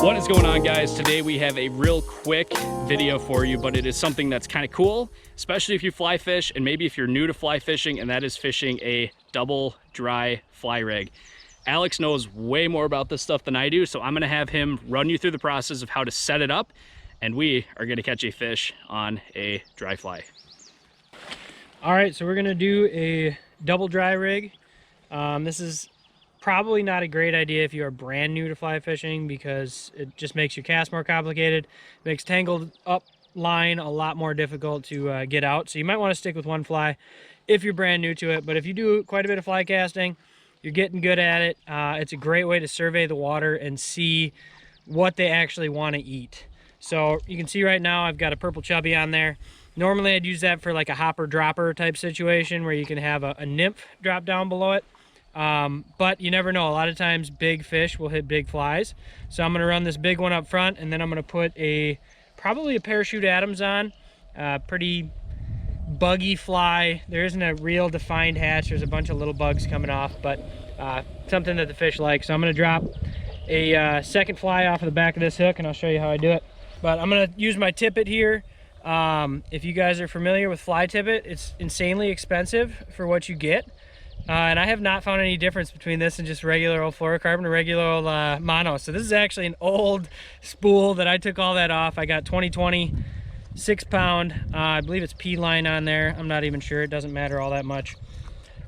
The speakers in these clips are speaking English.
What is going on, guys? Today we have a real quick video for you, but it is something that's kind of cool, especially if you fly fish and maybe if you're new to fly fishing, and that is fishing a double dry fly rig. Alex knows way more about this stuff than I do, so I'm gonna have him run you through the process of how to set it up, and we are gonna catch a fish on a dry fly. All right, so we're gonna do a double dry rig. This is probably not a great idea if you are brand new to fly fishing, because it just makes your cast more complicated. It makes tangled up line a lot more difficult to get out. So you might want to stick with one fly if you're brand new to it. But if you do quite a bit of fly casting, you're getting good at it. It's a great way to survey the water and see what they actually want to eat. So you can see right now I've got a purple chubby on there. Normally I'd use that for like a hopper dropper type situation where you can have a nymph drop down below it. But you never know. A lot of times big fish will hit big flies. So I'm going to run this big one up front, and then I'm going to put probably a parachute Adams on. Pretty buggy fly. There isn't a real defined hatch. There's a bunch of little bugs coming off, but something that the fish like. So I'm going to drop a second fly off of the back of this hook, and I'll show you how I do it. But I'm going to use my tippet here. If you guys are familiar with fly tippet, it's insanely expensive for what you get. And I have not found any difference between this and just regular old fluorocarbon or regular old mono. So this is actually an old spool that I took all that off. I got 2020 6-pound. I believe it's P line on there. I'm not even sure. It doesn't matter all that much.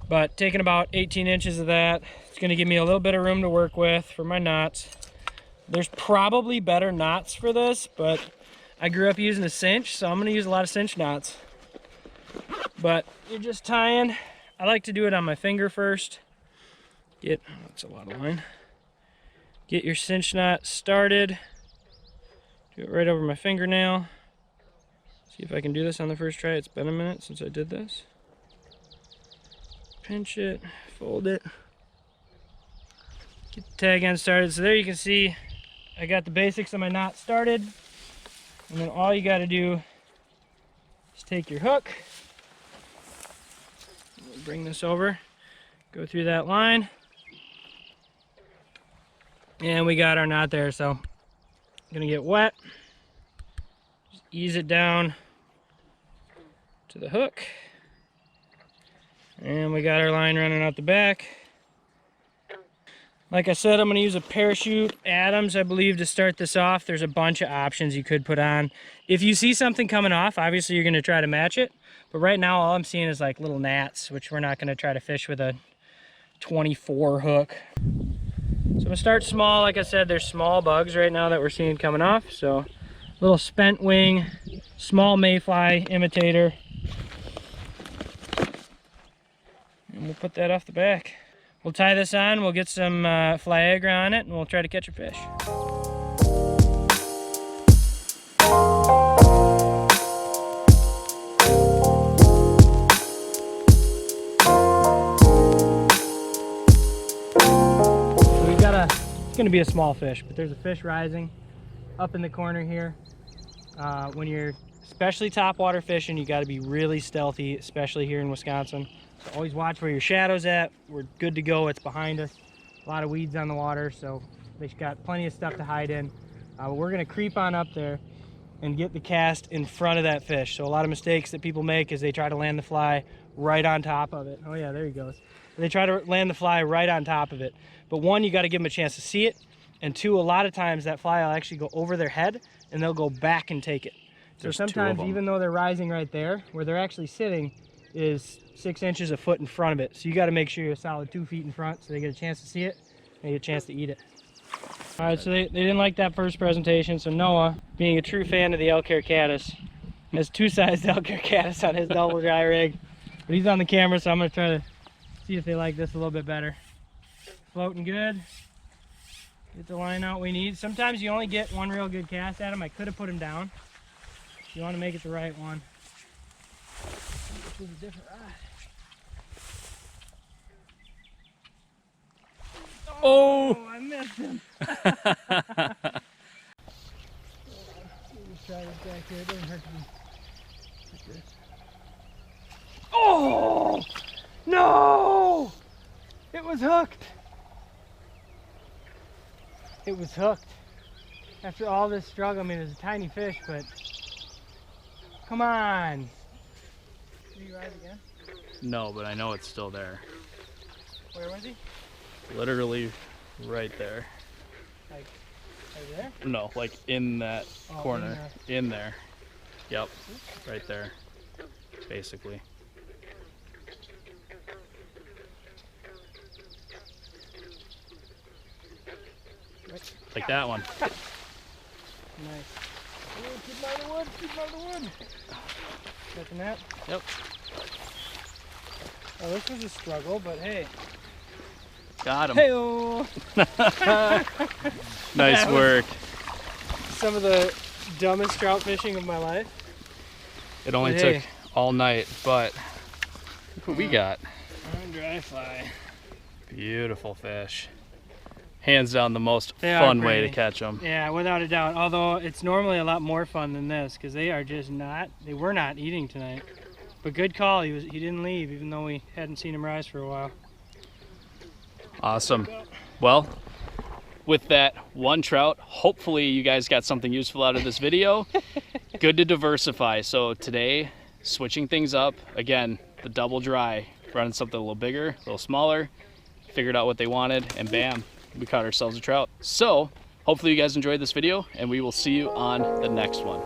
But taking about 18 inches of that, it's going to give me a little bit of room to work with for my knots. There's probably better knots for this, but I grew up using a cinch, so I'm going to use a lot of cinch knots. But you're just tying. I like to do it on my finger first. That's a lot of line. Get your cinch knot started. Do it right over my fingernail. See if I can do this on the first try. It's been a minute since I did this. Pinch it, fold it. Get the tag end started. So there you can see I got the basics of my knot started. And then all you got to do is take your hook. Bring this over, go through that line, and we got our knot there. So I'm gonna get wet, just ease it down to the hook, and we got our line running out the back. Like I said, I'm gonna use a parachute Adams, I believe, to start this off. There's a bunch of options you could put on. If you see something coming off, obviously you're gonna try to match it. But right now, all I'm seeing is like little gnats, which we're not gonna try to fish with a 24 hook. So I'm gonna start small. Like I said, there's small bugs right now that we're seeing coming off. So little spent wing, small mayfly imitator. And we'll put that off the back. We'll tie this on, we'll get some Flyagra on it, and we'll try to catch a fish. It's gonna be a small fish, but there's a fish rising up in the corner here. When you're especially topwater fishing, you gotta be really stealthy, especially here in Wisconsin. So always watch where your shadow's at. We're good to go, it's behind us. A lot of weeds on the water, so they've got plenty of stuff to hide in. But we're gonna creep on up there and get the cast in front of that fish. So a lot of mistakes that people make is they try to land the fly right on top of it. Oh yeah, there he goes. They try to land the fly right on top of it. But one, you got to give them a chance to see it. And two, a lot of times that fly will actually go over their head and they'll go back and take it. So sometimes, even though they're rising right there, where they're actually sitting is 6 inches, a foot in front of it. So you got to make sure you're a solid 2 feet in front so they get a chance to see it and get a chance to eat it. All right, so they didn't like that first presentation. So Noah, being a true fan of the elk hair caddis, has 2-sized elk hair caddis on his double dry rig. But he's on the camera, so I'm going to try to see if they like this a little bit better. Floating good. Get the line out we need. Sometimes you only get one real good cast at him. I could have put him down. You want to make it the right one. Which was a different rod. Oh, I missed him. Let me just try this back here. It doesn't hurt to be like this. Oh! No! It was hooked. It was hooked. After all this struggle, I mean, it was a tiny fish, but come on. Did he rise again? No, but I know it's still there. Where was he? Literally right there. Like, right there? No, like in that corner. In In there. Yep. Right there. Basically. Like that one. Nice. Oh, keep him out of the wood, keep him out of the wood. Catching that? Yep. Oh, this was a struggle, but hey. Got him. Hey-oh! Nice work. Some of the dumbest trout fishing of my life. It only took all night, but look what we got. Dry fly. Beautiful fish. Hands down the most They are fun way to pretty. catch them. Yeah, without a doubt. Although it's normally a lot more fun than this because they are just not. They were not eating tonight. But good call. He didn't leave even though we hadn't seen him rise for a while. Awesome. Well, with that one trout, hopefully you guys got something useful out of this video. Good to diversify. So today, switching things up. Again, the double dry, running something a little bigger, a little smaller. Figured out what they wanted, and bam, we caught ourselves a trout. So hopefully you guys enjoyed this video, and we will see you on the next one.